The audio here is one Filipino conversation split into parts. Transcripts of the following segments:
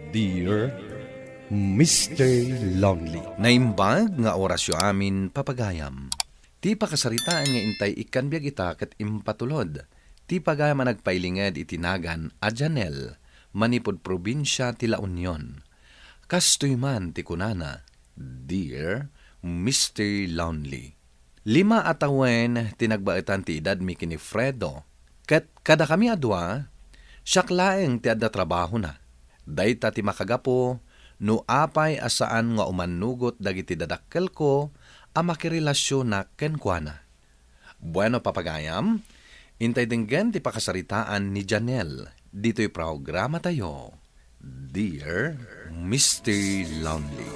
Dear Mr. Lonely. Naimbag nga orasyo amin papagayam. Ti pakasaritaan nga intay ikanbiag ita ket impatulod. Ti pagayam nagpailinged itinagan a Janel, manipod probinsya ti La Union. Kastoy man ti kunana, Dear Mr. Lonely. 5 atawen tinagbaitan ti edad mi kini Fredo. Ket kada kami adwa, syaklaeng ti adda trabaho na. Dayta ti makagapo, no apay asaan nga umanugot dagiti dadakkel ko, a makirelasyon na kenkwana. Bueno papagayam, intay dinggen ti pakasaritaan ni Janel. Dito'y programa tayo. Dear Mr. Lonely.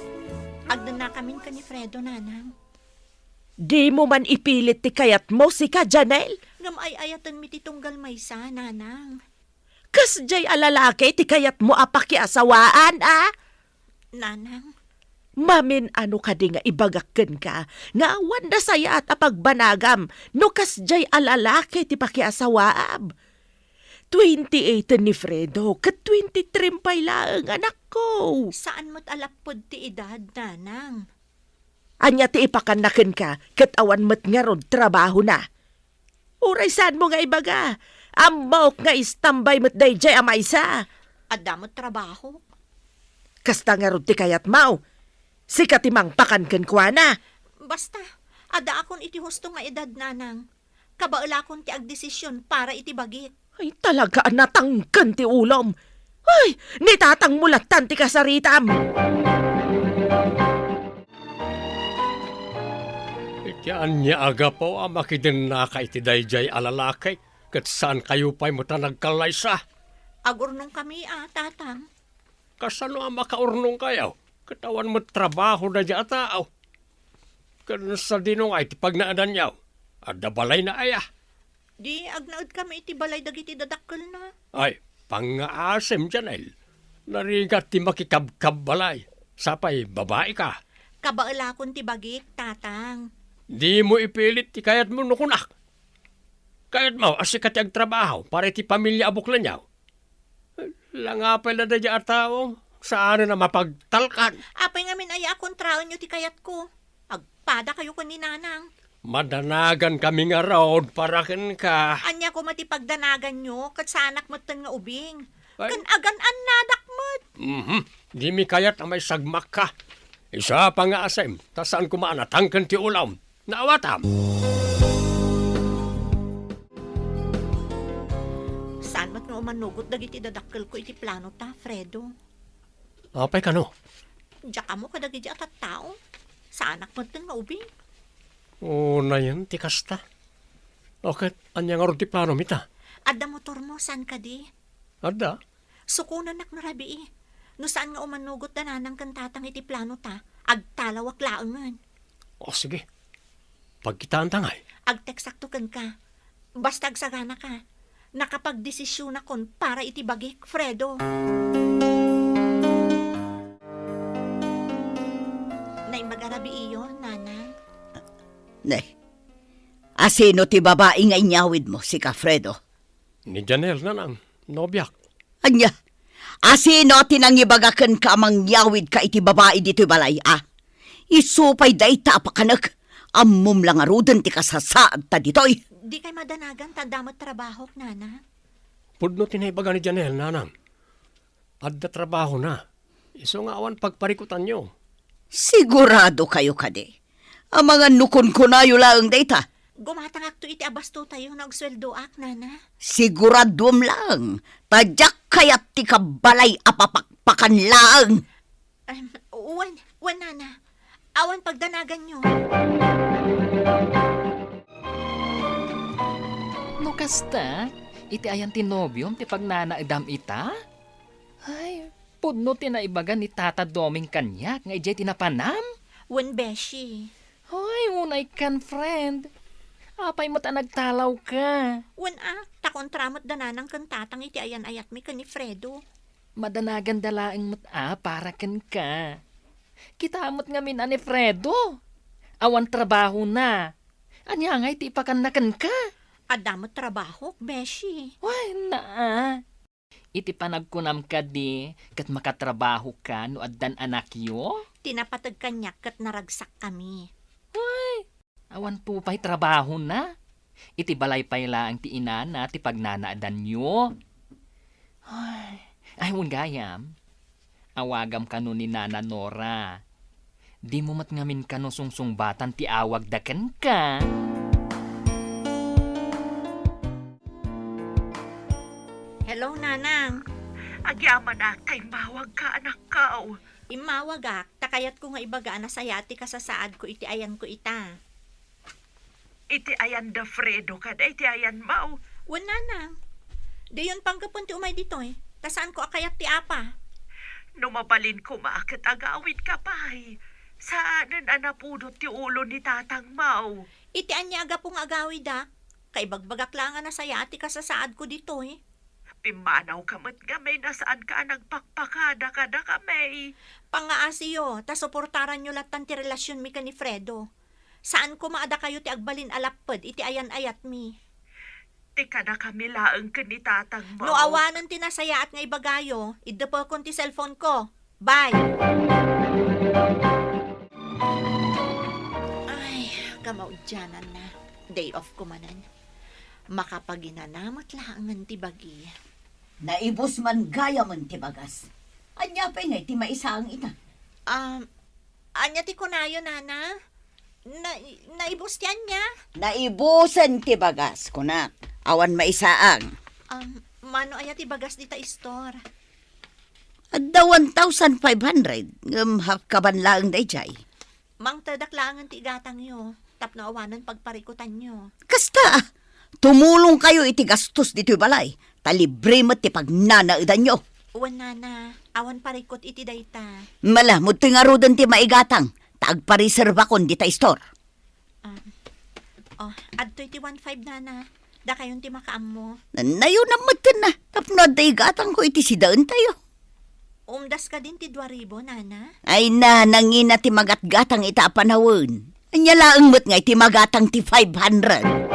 Agdan na kamin ka ni Fredo, nanang. Di mo man ipilit ti kayat mo si ka, Janel. Ngam ay ayatan mi titunggal maysa, nanang. Kas jay alalaki ti kayat mo apakiasawaan, ah? Nanang, Mamin ano ka di nga ibagakken ka, nga awan da saya at apagbanagam, no kas jay alalaki ti pakiasawaab. 28 ni Fredo, kat 23 pay laang anak ko. saan mo't alapod ti edad, nanang? Anya ti ipakanaken ka, kat awan met nga ron trabaho na. Uray saan mo nga ibaga, ambok nga istambay met day jay amaysa. Adamot trabaho. Kasta nga ron ti kayat mau, si katimang pakanken kwa na. Basta, ada akon iti husto nga edad, nanang. Kabaala kon ti agdesisyon para iti bagit. Ay talaga natangkan ti ulom. Ay, nitatang mulatan ti kasaritam. Ityan niya aga po ang makidin na kay ti dayjay alalakay. Kat saan kayo pa'y muta nagkalaysa? Agurnong kami, tatang. Kasano ang makaurnong kayo? Katawan mo trabaho na dya tao. Kan sa dinong ay ti pagnaadan niyaw. Adda balay na aya. Di agnaod kami iti balay dagiti dadakkel na. Ay, pang-aasem Janel. Narigat ti makikabkab balay. Sapay, babae ka. Kabaala kon ti bagit, tatang. Di mo ipilit ti kayat mo nukunak. Kayat mo, asikat yung trabaho para ti pamilya abuklan niyaw. Langapay na dadya at tao. Saan na mapagtalkan? Apay ngamin ay akong traon nyo ti kayat ko. Agpada kayo ko ni nanang. Madanagan kami nga road para ken ka. Anya ko matipagdanagan nyo, kat sa anak mo nga ubing. Ay. Kan agan-an nadakmat. Di mi kayat na may sagmak ka. Isa pa nga asem, tasaan kumaanatangkan ti ulam. Naawatam. Saan mat nga umanugot dagiti dadakkel ko iti plano ta, Fredo? Apay ka no? Diyak mo kadagiti at tao. Sa anak mo nga ubing. O na yan, ti kasta. Okay, anya nga ron ti plano mita. Adda motor mo, saan ka di? Ada? Sukunan nak narabi eh. No saan nga umanugot na nanang kantatang iti plano ta, agtalawak laangan. O sige. Pagkitaan tangay. Agteksaktukan ka. Basta agsagana ka. Nakapagdesisyon akon para iti bagik, Fredo. Naimagarabi iyo, nanang. Nay, asino ti babae nga inyawid mo, si Kafredo? Ni Janel na nang, nobyak. Anya, asino tinangibagakan ka mangyawid ka iti babae dito'y balay, ah? Isupay day tapakanak, amum lang arudan ti kasasaad ta dito'y. Di kay madanagan tadamot trabaho, nana. Pudno tinaibaga ni Janel, nanang. Adda trabaho na. Iso nga awan pagparikutan nyo. Sigurado kayo kade. Ang mga nukon ko na yung laang data. Gumatangak to iti abasto tayo nagsweldo ak, nana. Siguradom lang. Tadyak kayat ti kabalay apapakpakan lang. Wan, nana. Awan pagdanagan nyo. No kasta, iti ayan ti nobyom ti pagnanaedam ita? Ay, pudno ti naibagan ni Tata Doming kanyak nga ijay tinapanam? Wan, beshi. Hoy, unay kan friend. Apay mo't nagtalaw ka. Wan, takontramot dananang kantatang iti ayan ayat mi ka ni Fredo. Madanagan dalaeng mo't para kan ka. Kitamot nga min ani Fredo. Awan trabaho na. Anya nga iti ipakanakan ka. Adamot trabaho, beshi. Why na? iti panagkunam ka di, kat makatrabaho ka no addan anak yo? Tinapatag kanyak kat naragsak kami. Awan po pa'y trabaho na. Iti balay pa'y laang ti inana, ti pagnanaadan nyo. Ay, gayam. Awagam ka no ni Nana Nora. Di mo matngamin ka no sungsungbatan ti awag daken ka. Hello, Nanang. Agyaman na, kay mawag ka anak kao. Imawag takayat ko nga ibaga na sayati ka sa saad ko iti ayan ko ita. Iti ayan da Fredo ka da, iti ayan mau. Wan, Nanang. Dayon panggapon ti umay dito Tasaan ko akayat ti apa. Numabalin ko maakit agawid ka pa'y. Saanan anapudot ti ulo ni tatang mau. Iti anya aga pong agawi Kay bagbagak lang na sayati ka sa saad ko dito Pimanaw ka mat gamay na saan ka nagpakpakada ka da kamay. Pangaasiyo, suportaran nyo latan ti relasyon mi ka ni Fredo. Saan ko maada kayo ti agbalin alapad, iti ayan-ayat mi. Ti ka na kami laang ka ni tatang mau. No awanan ti nasayaat nga ibagayo, idapa kon ti cellphone ko. Bye! Ay, kamaudyanan na. Day off ko manan. Makapaginanamot laangan ti bagi. Naibos man gaya man ti bagas. Anya pa nga ti maisang ita. Anya ti kunayo, Nana? Naibos yan niya? Naibusan ti bagas, kunak. Awan maisaang. Mano aya ti bagas dita store? Adda 1,500. Kaban lang day jay. Mang tadaklangan ti gatang yo. Tapno awanan pagparikutan nyo. Kasta, tumulong kayo iti gastos dito'y balay. Talibre mo ti pagnanaidan nyo. Uwan, Nana. Awan parikot iti dayta. Malamod ti nga rodan ti maigatang. Tagpariserba kon di ta store. Ad 21.5, Nana. Da kayon ti makaam mo. Nayo naman na. Tapno day gatang ko iti sidaan tayo. Umdas ka din ti 2,000, Nana. Ay na, nangina ti magatgatang ita panawon. Anya laang mo't nga iti magatang ti 500.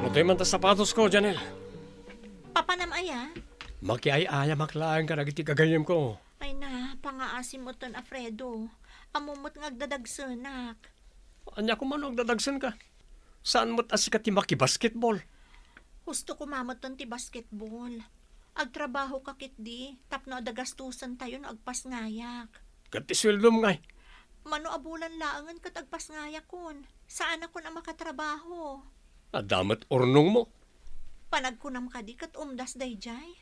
Mutoy man ta sapatos ko, Janel. Papanam aya? Makiay-aya maklaan ka nagiti kagayem ko. Ay na, pangaasim mo ton, Alfredo. Amumot ngagdadagsanak. Anya ko man nagdadagsan ka. Saan mo't asikat ti maki-basketball? Gusto ko mamot ton ti basketball. Agtrabaho ka kit di. Tapno adagastusan tayo no agpas ngayak. Kati swildom ngay. Mano abulan laangan kat agpas ngayak kun. Saan ako na makatrabaho? Adamat ornong mo. Panagkunam ka di kat umdas dayjay.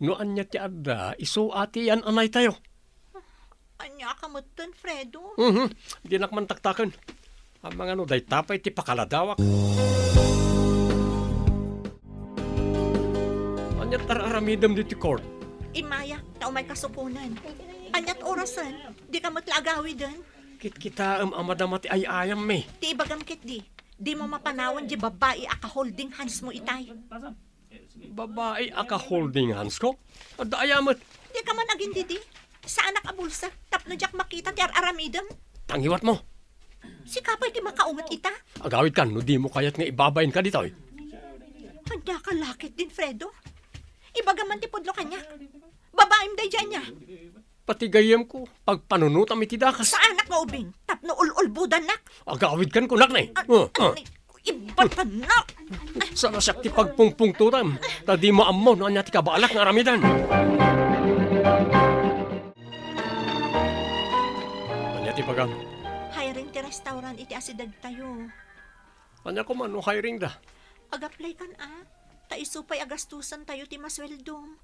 No anya ti adda, iso ati yan anay tayo. Anya ka mo ton, Fredo? Di nakman taktakan. Ang mga no, day tapay ti pakaladawak. Anya tararamidam di ti court. Imaya, tao may kasukunan. Anyat orasan, di ka matlagawi din. Kit-kita amadamati ay ayam me. Ti ibagam kit di. Di mo mapanawan di babae aka holding hands mo itay. Babae aka holding hands ko? Adda ayamat. Di ka man agin di. Sa anak a bulsa, tapno jak makita ti aramidam. Tangiwat mo. Si kapay ti makaungat ita. Agawid ka, no di mo kayat nga ibabayin ka dito. Handa ka lakit din, Fredo. Ibagaman ti pudlo kanya. Babaeng day dyan niya. Pati gayem ko, pag panunutam iti dakas. Sa anak nga ubing, tapno ul-ulbudan nak. Agawid kan kunak na eh. Ibatan na. Sa nasyak ti pagpungpungturam, tadi mo ammo no anya ti kabalak nga aramidan. Anya ti pagam. Hiring ti restaurant iti asidag tayo. Anya ko man no hiring da. Ag-apply kan taisupay agastusan tayo ti masweldom.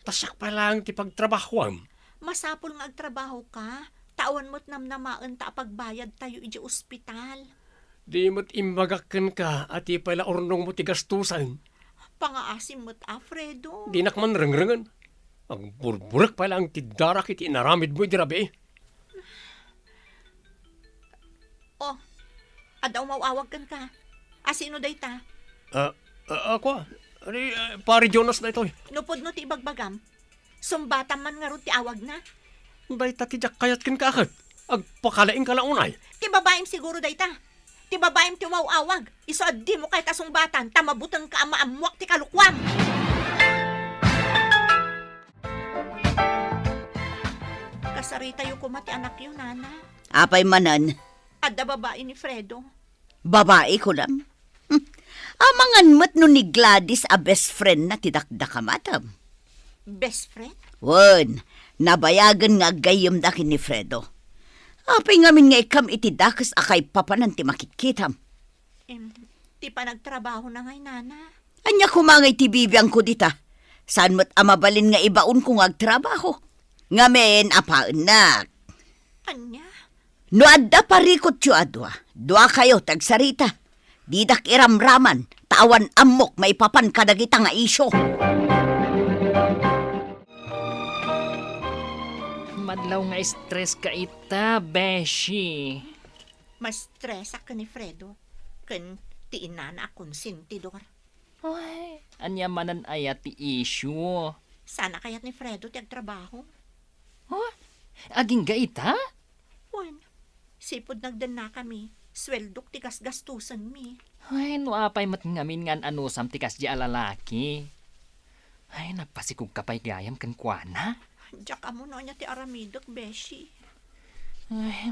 Tasak pa lang ti pagtrabahoam. Masapol nga agtrabaho ka, tawan mo't namnamaan ta pagbayad tayo iti ospital. Di mo't imbagakan ka at pala ornong mo ti gastusan. Pangaasim mo't Fredo. Di nakman rengrengan. Ang burburak pa lang ti darak iti inaramid mo iti rabi. Adaw mawawag kan ka. Sino day ta? Ako, pare Jonas na ito eh. Nupod no ti ibagbagam. Sumbatan man nga ron ti awag na. Day ta tijak kayat kin kakad. Agpakalaing ka lang unay. Ti babaem siguro day ta. Ti babaem ti mawawag. Iso addi mo kay kasumbatan. Tamabutang ka amaamuak ti kalukwam. Kasarita yu kumati anak yun, nana. Apay manan, Adda babae ni Fredo. babae ko lang. Amangan mat no ni Gladys a best friend na tidakdakamatam. Best friend? Wan, nabayagan nga gayam dakin ni Fredo. Apay ngamin nga ikam itidakas akay papanan ti makikitam. Ti pa nagtrabaho na ngay, nana. Anya kumangay ti bibiyang ko dita. Saan mo't amabalin nga ibaon kong agtrabaho. Ngamen apaan nak. Anya? No adda parikot yu adwa. Dua kayo tagsarita. Didak iramraman. Tawan amok may papan kadagita nga isyo. Madlaw nga stress ka ita, Beshi. Mas stress ka ni Fredo. Kan ti inana akong sintidor. Ay, anya manan ayat ti issue. Sana kayat ni Fredo ti agtrabaho. Oh, aging ga ita? Wan, sipod nagdan na kami. Sweldok ti gasgastusan mi. Ay, no apay mat ngamin ngan anusam tikas di alalaki. Ay, nagpasikog kapay gayam kan kuana. Diyak amo no niya ti aramidok, Beshi. Ay,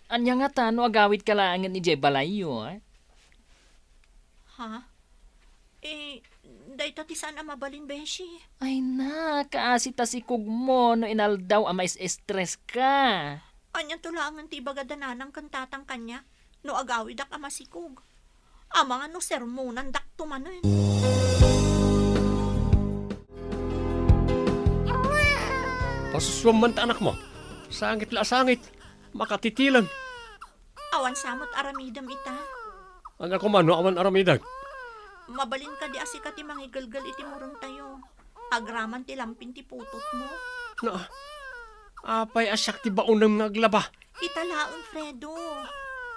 anya nga tano agawit kalangan ni Jay Balayo, eh? Ha? Dahito ti sana mabalin, Beshi. Ay na, kaasita si kugmo no inaldaw ang mais stress ka. Anyan tulangan ti bagadananang kantatang kanya. No agawid ak amasikog. Amang ano sermonan dak tumanon. Pasuswam man ta anak mo. Sangit la sangit. Makatitilan. Awan samot aramidam ita. Ang ako man, no awan aramidag. Mabalin ka di asika ti mangigalgal iti murong tayo. Agraman ti lampin ti putot mo. Na, apay asyak ti baunang naglaba. Italaon, Fredo.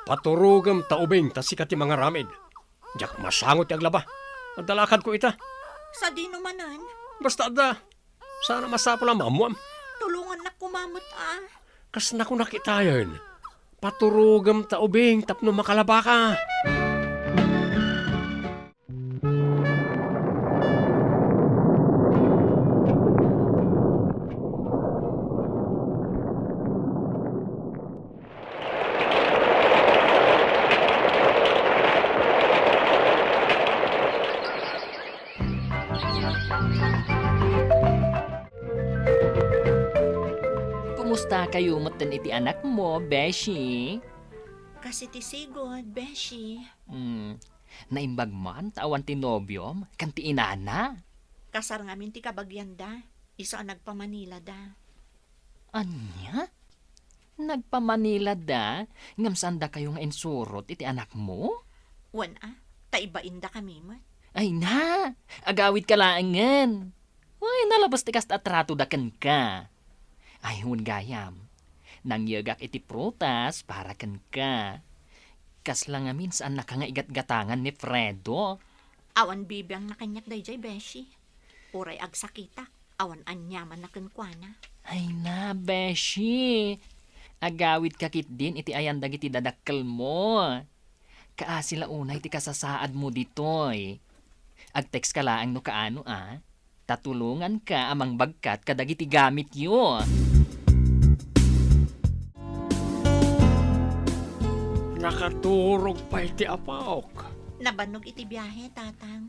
Paturugam taubing tasikat ti mga ramid. Diyak masangot ti aglaba. Nagdalakad ko ita. Sa di numanan, Basta da. Sana masapol ang mamuam. tulungan na kumamot Kas na ko nakitayan. Paturugam taubing tapno makalaba ka. Kumusta kayo matan iti anak mo, Beshi? Kasi ti sigod, Beshi. Naimbag man, tawan ti nobyom, kan ti inana. Kasar ngamin ti kabagyan da. Isa ang nagpamanila da. Anya? Nagpamanila da? Ngamsan da kayo nga insurot iti anak mo? Wan taibain da kami man. Ay na, agawid ka laangan. Ay, nalabas ti kasta atrato da kan ka. Ay, hun gayam. Nangyagak iti prutas para kan ka. Kas lang amin saan na ka nga igat-gatangan ni Fredo. Awan bibiyang nakanyak dayjay, Beshi. Uray agsakita. Awan anyaman na kankwana. Ay na, Beshi. Agawid kakit din iti ayandag iti dadakkel mo. Kaasila unay iti kasasaad mo ditoy. Ag-text ka laang no kaano Tatulungan ka amang bagkat kadag iti gamit yo. Nakaturog pa iti apaok. Nabanog iti biyahe, tatang.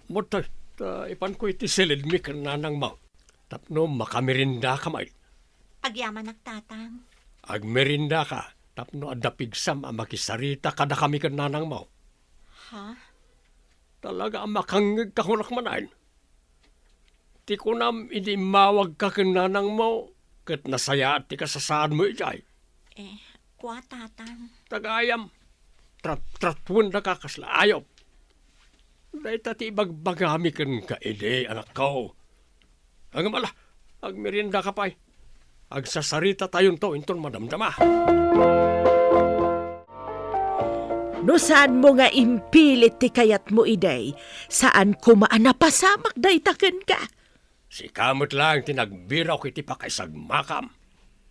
Mutay, ipan ko iti silid mi kananang mau. Tapno makamirinda ka may. Agyaman tatang. Agmerinda ka. Tapno adapigsam ang makisarita kada kami kananang mau. Ha? Talaga ang makangig kahunak manayin. Ti kunam hindi mawag ka kananang mau. Kat nasaya at ti kasasaan mo ijay. Kwa tatang. Tagayam. Tratwun na kakasla ayop. Dahil tati ibagbagami kan ka ide anak ko. Ang mala, agmerinda ka pa'y. Agsasarita tayon to inton madamdama. No saan mo nga impilit ti kayat mo iday, saan kumaan napasamak day taken ka? Si kamot lang tinagbiraw kiti pa kay sagmakam.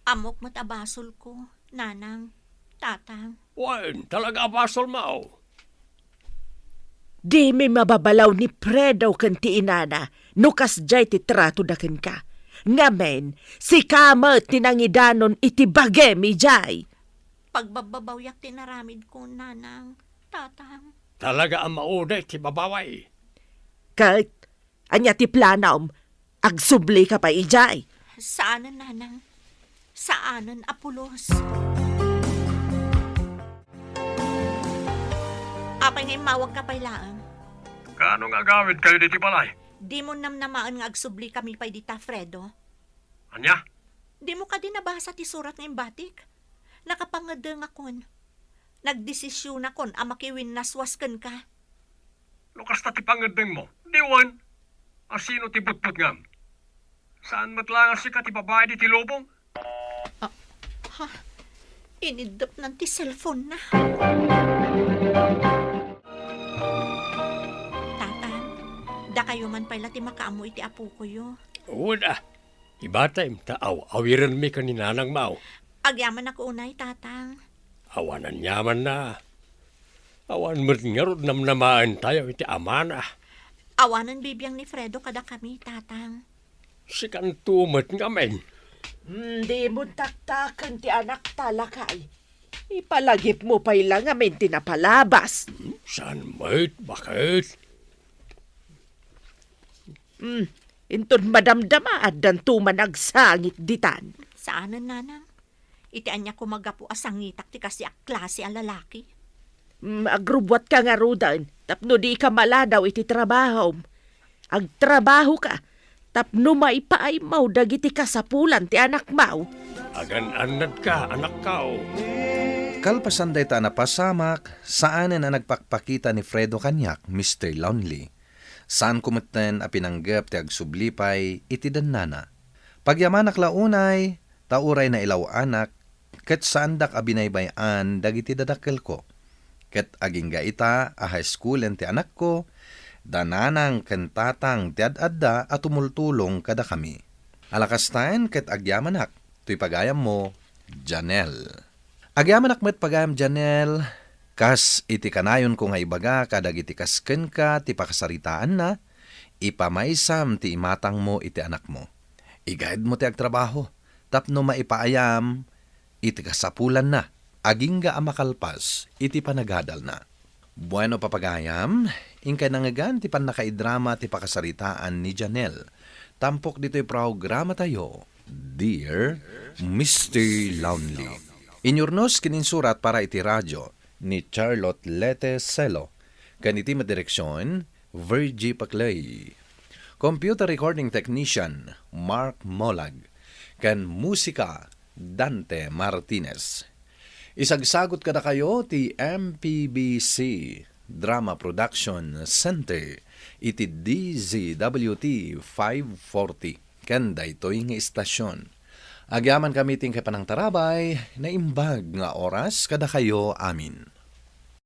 Amok matabasol ko, nanang, tatang. Wan, talaga basol mao. Di may mababalaw ni Fredo kan ti inana, no kasjay ti trato daken ka. Ngamen, si kamot tinangidanon iti bagemi jay. Pagbababawyak tinaramid ko, nanang, tatang. Talaga ang mauday ti babaway. Kahit, anya ti planaom, agsubli ka pa ijay. Saanan, nanang? Saanan, Apulos? Apay ngayon mawag ka pailaan. Kaano nga gawid kayo diti balay? Di mo namnamaan nga agsubli kami pay dita, Fredo. Anya? Di mo ka din nabasa ti surat ng batik. Nakapangadeng akon. Nagdesisyon akon ang makiwin naswasken ka. Lukas ta ti pangadeng mo. Diwan. Asino ti butbut ngam? Saan matlangan si ka ti babae di ti lobong? Inidop ng ti cellphone na. Tatang, da kayo man pala ti makaamoy ti apo ko yo. Uda. Ibata im taaw. Awiran mi ka ni nanang mao. Agyaman ako unay, tatang. Awanan yaman na. Awan mo't nga ron namnamaan tayo iti amana. Awanan bibiyang ni Fredo kada kami, tatang. Si kantumot nga men. Hindi mo taktakan ti anak talakay. Ipalagip mo pa ilang amin tinapalabas. Saan mo't? Bakit? Inton madamdama at dantuman agsangit ditan. Saanan, nanang? Itian niya kumagapu asangitak ti kasi ak klase ang lalaki. Agrubwat ka nga rudan, tapno di ka maladaw iti trabaho. Agtrabaho ka, tapno maipaay mau dagiti kasapulan ti anak mau. Agan-anad ka, anak kao. Kalpasan day ta napasamak, saanan na nagpakpakita ni Fredo kanyak, Mr. Lonely. Saan kumuten a pinanggap ti agsublipay iti dannana. Pagyamanak launay, tauray na ilaw anak, ket saandak a binaybayan dagiti dadakkel ko. Ket aging gaita a high school ti anak ko, dananang kentatang ti adda at tumultulong kada kami. Alakastan ket agyamanak, tuy pagayam mo, Janelle. Agyamanak met pagayam Janelle, kas iti kanayon ko nga ibaga kadag iti kasken ka ti pakasaritaan na, ipamaysam ti imatang mo iti anak mo. I-guide mo ti agtrabaho, tapno maipaayam, iti kasapulan na, agingga amakalpas, iti panagadal na. Bueno papagayam, ingkay nangagan ti panakaidrama ti pakasaritaan ni Janelle. Tampok dito'y programa tayo, Dear Mr. Lonely. Inyurnos kininsurat para iti radyo ni Charlotte Lete Celo. Kaniti madireksyon, Virgie Paclay. Computer recording technician, Mark Molag. Kan musika, Dante Martinez. Isagsagot kada kayo ti MPBC Drama Production Center iti DZWT 540 kanda ito'y nga istasyon. Agyaman kami ting kapanang tarabay na imbag nga oras kada kayo amin.